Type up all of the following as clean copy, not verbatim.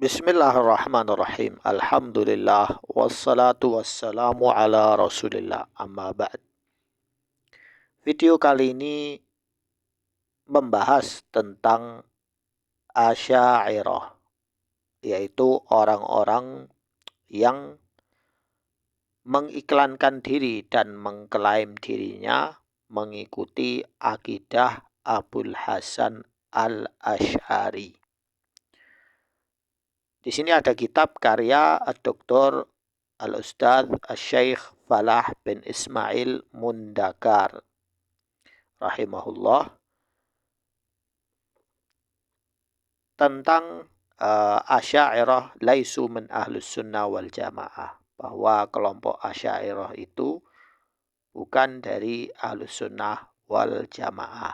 Bismillahirrahmanirrahim. Alhamdulillah wassalatu wassalamu ala Rasulillah. Amma ba'd. Video kali ini membahas tentang Asy'ariyah, yaitu orang-orang yang mengiklankan diri dan mengklaim dirinya mengikuti akidah Abul Hasan al-Asy'ari. Di sini ada kitab karya Dr. Al-Ustadz Al-Syeikh Falah bin Ismail Mundakar rahimahullah tentang Asy'ariyah laisu min ahlus sunnah wal jamaah, bahwa kelompok Asy'ariyah itu bukan dari ahlus sunnah wal jamaah.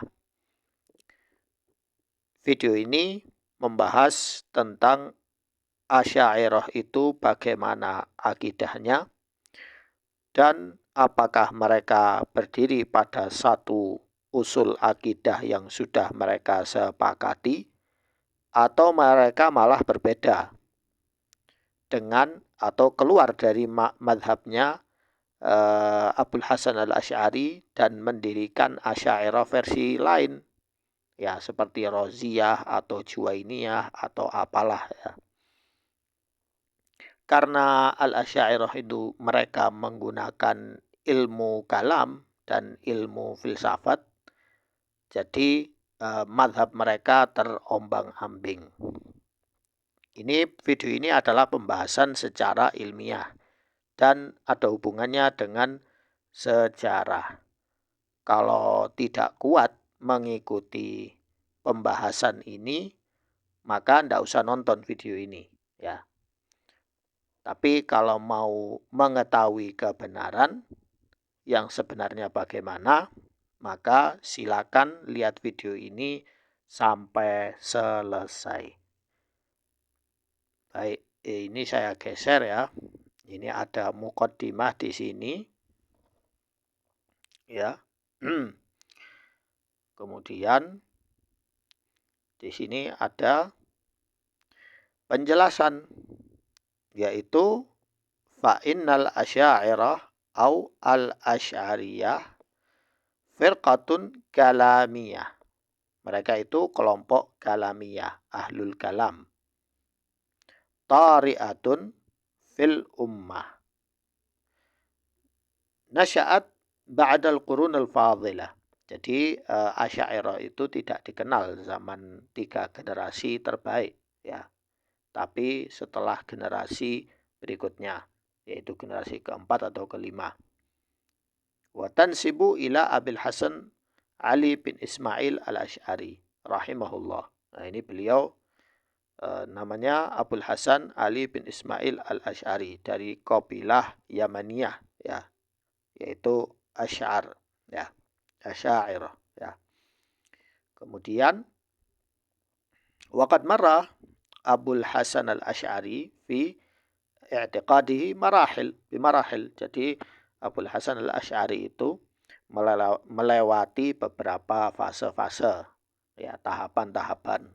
Video ini membahas tentang Asy'ariyah itu bagaimana akidahnya dan apakah mereka berdiri pada satu usul akidah yang sudah mereka sepakati atau mereka malah berbeda dengan atau keluar dari madhabnya Abul Hasan al-Asy'ari dan mendirikan Asy'ariyah versi lain, ya seperti Roziyah atau Juwainiyah atau apalah ya. Karena al-Asy'ariyah itu mereka menggunakan ilmu kalam dan ilmu filsafat, jadi madhab mereka terombang-ambing. Video ini adalah pembahasan secara ilmiah dan ada hubungannya dengan sejarah. Kalau tidak kuat mengikuti pembahasan ini, maka tidak usah nonton video ini, ya. Tapi kalau mau mengetahui kebenaran yang sebenarnya bagaimana, maka silakan lihat video ini sampai selesai. Baik, ini saya geser ya. Ini ada muqaddimah di sini. Ya. Kemudian di sini ada penjelasan, yaitu fa innal asy'ariyah au al-asy'ariyah firqatun kalamiyah. Mereka itu kelompok kalamiyah, ahlul kalam. Tari'atun fil ummah. Nasya'at ba'dal qurunil fadhilah. Jadi Asy'ariyah itu tidak dikenal zaman 3 generasi terbaik, ya. Tapi setelah generasi berikutnya, yaitu generasi keempat atau kelima. Wa tansibu ila Abil Hasan Ali bin Ismail al-Asy'ari rahimahullah. Nah, ini beliau namanya Abul Hasan Ali bin Ismail al-Asy'ari dari kabilah Yamaniyah, ya, yaitu Asy'ar, ya, Asy'ariyah, ya. Kemudian waqad marra Abul Hasan al-Asy'ari fi i'tiqadihi bimarahil. Jadi Abul Hasan al-Asy'ari itu melewati beberapa fase-fase, ya, tahapan-tahapan.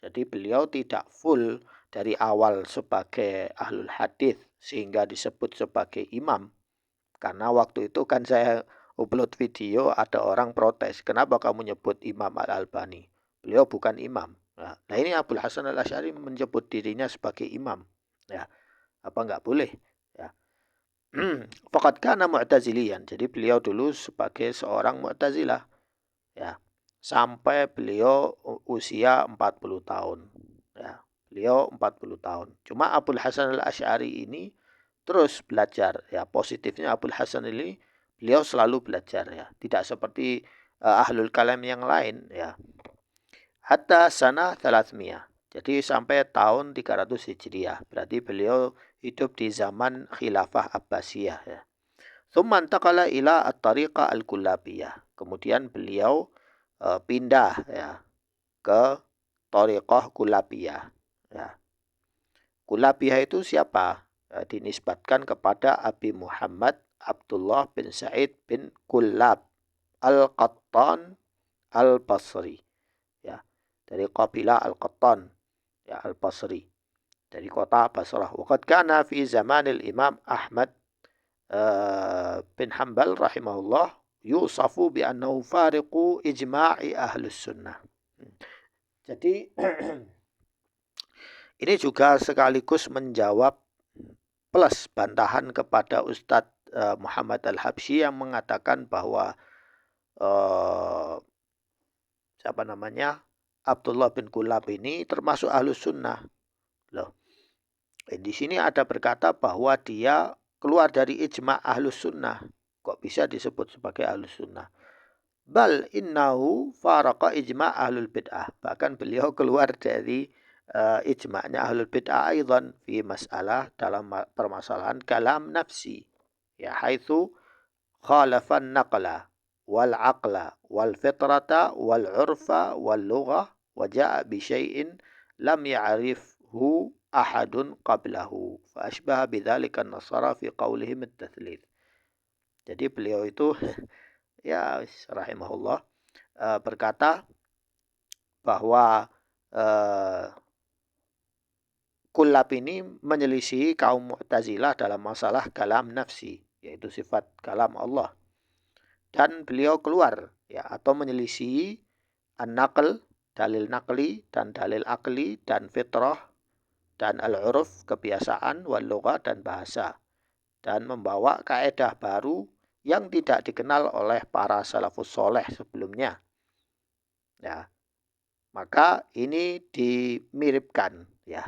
Jadi beliau tidak full dari awal sebagai ahlul hadis sehingga disebut sebagai imam. Karena waktu itu kan saya upload video, ada orang protes, kenapa kamu nyebut Imam Al-Albani? Beliau bukan imam. Nah ini Abul Hasan al-Asy'ari menyebut dirinya sebagai imam. Ya, apa enggak boleh? Ya. Faqad kana mu'taziliyan. Jadi beliau dulu sebagai seorang Mu'tazilah. Ya. Sampai beliau usia 40 tahun. Ya. Beliau 40 tahun. Cuma Abul Hasan al-Asy'ari ini terus belajar, ya. Positifnya Abul Hasan ini beliau selalu belajar, ya, tidak seperti ahlul kalam yang lain, ya. Hatta sana 300, jadi sampai tahun 300 Hijriah, berarti beliau hidup di zaman khilafah Abbasiyah, ya. Tsumma intaqala ila at-tariqah al-kullabiyah, kemudian beliau pindah, ya, ke tariqah kullabiyah, ya. Kullabiyah itu siapa? Dinisbatkan kepada Abi Muhammad Abdullah bin Sa'id bin Kullab Al-Qattan Al-Basri, ya, dari kabilah Al-Qattan, ya, Al-Basri. dari kota Basrah. Waqad kana fi zamanil Imam Ahmad bin Hanbal rahimahullah yusafu bi annahu fariqu ijma'i ahlus sunnah. Jadi ini juga sekaligus menjawab plus bantahan kepada Ustadz Muhammad Al-Habsyi yang mengatakan bahwa siapa namanya, Abdullah bin Kulab ini termasuk ahlus sunnah. Loh, di sini ada berkata bahwa dia keluar dari ijma' ahlus sunnah. Kok bisa disebut sebagai ahlus sunnah? Bal innahu faraqa ijma' ahlul bid'ah. Bahkan beliau keluar dari ijma'nya ahlul bid'ah aidan fi masalah dalam permasalahan kalam nafsi. Ya, haitsu khalafan naqla wal aqla wal fitrata wal urfa wal lughah wa ja'a bi syai'in lam ya'rifhu ahadun qablahu fa asbaha bidzalika an-nasara fi qaulihim at-tatslits. Jadi beliau itu ya rahimahullah berkata bahwa Kullab ini menyelisihi kaum Mu'tazilah dalam masalah kalam nafsi, yaitu sifat kalam Allah. Dan beliau keluar ya atau menyelisihi an-naql, dalil naqli dan dalil akli dan fitrah dan al-uruf, kebiasaan, wal lugha dan bahasa, dan membawa kaedah baru yang tidak dikenal oleh para salafus soleh sebelumnya. Ya, maka ini dimiripkan ya,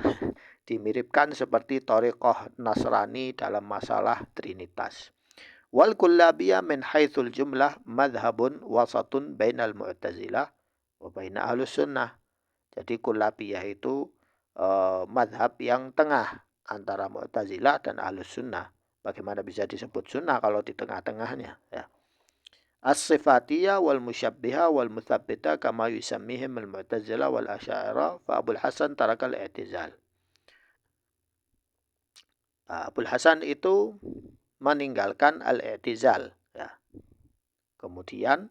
dimiripkan seperti thariqah Nasrani dalam masalah Trinitas. Wal kullabiyah min haitsul jumlah madhabun wasatun bainal mu'tazilah wa baina ahlus sunnah. Jadi kullabiyah itu madhab yang tengah antara mu'tazilah dan ahlus sunnah. Bagaimana bisa disebut sunnah kalau di tengah-tengahnya ya. As-sifatiyah wal musyabbihah wal mutsabbitah kama yusammihim al-mu'tazilah wal asy'ariyah fa Abul Hasan tarakal i'tizal. Abul Hasan itu meninggalkan al-i'tizal ya. Kemudian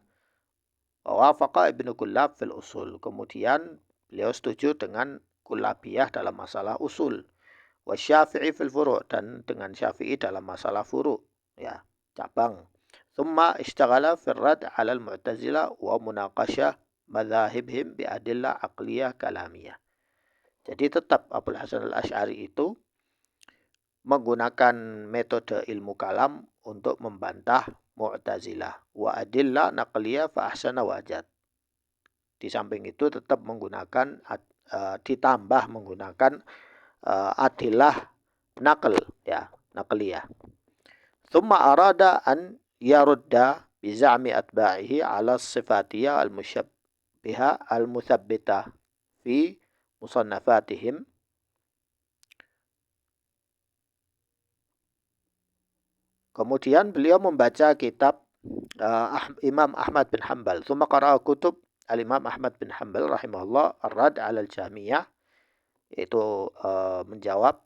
wafaqa Ibnu Kullab fil usul. Kemudian beliau setuju dengan Kullabiyah dalam masalah usul. Wa Syafi'i fil furu' dan dengan Syafi'i dalam masalah furu' ya, cabang. Thumma ishtaghala fil rad 'ala al-mu'tazilah wa munaqashah madzahibhim bi adillah aqliyah kalamiyah. Jadi tetap Abul Hasan al-Asy'ari itu menggunakan metode ilmu kalam untuk membantah Mu'tazilah. Wa adillah naqliyah fa ahsana wajad. Di samping itu tetap menggunakan ditambah menggunakan adillah naql ya, naqliyah. Thumma arada an yarudda bi za'mi atba'ihi 'ala sifatiyah al-musyabbihah al-mutsabbitah fi musannafatihim. Kemudian beliau membaca kitab Imam Ahmad bin Hanbal. Tsumma qara'a kutub al-Imam Ahmad bin Hanbal rahimahullah ar-rad 'ala al-Jahmiyah, yaitu menjawab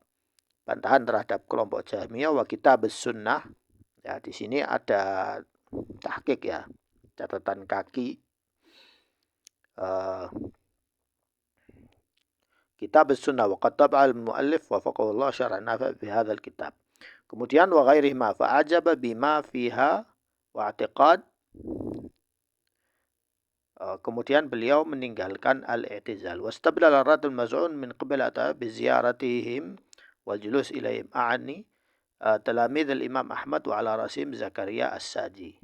bantahan terhadap kelompok Jahmiyah wa kitab as-sunnah. Ya, di sini ada tahqiq ya, catatan kaki. Kitab as-sunnah wa qad taba'a al-muallif wa faqahu Allah syar'an nafi' fi hadzal kitab. Kemudian wa ghairihi ma fa'ajaba bima fiha wa i'tiqad. Kemudian beliau meninggalkan al-i'tizal. Wastabdala ar-rad al-maz'un min qibal ata bi ziyaratihim wal julus ilaihim a'ani talamid al-Imam Ahmad wa ala rasim Zakaria as-Saji.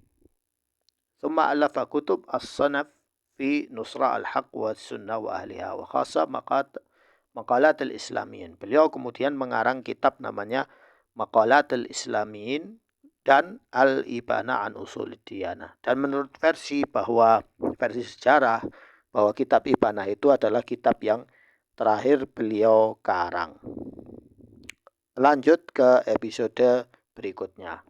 Thumma alafa kutub as-sanaf fi nusra al-haq wa sunnah wa ahliha wa khassa maqalat al-islamiyin. Beliau kemudian mengarang kitab namanya Maqalat al-Islamiyin dan Al-Ibana an Usul Diyanah. Dan menurut versi sejarah bahwa kitab Ibana itu adalah kitab yang terakhir beliau karang. Lanjut ke episode berikutnya.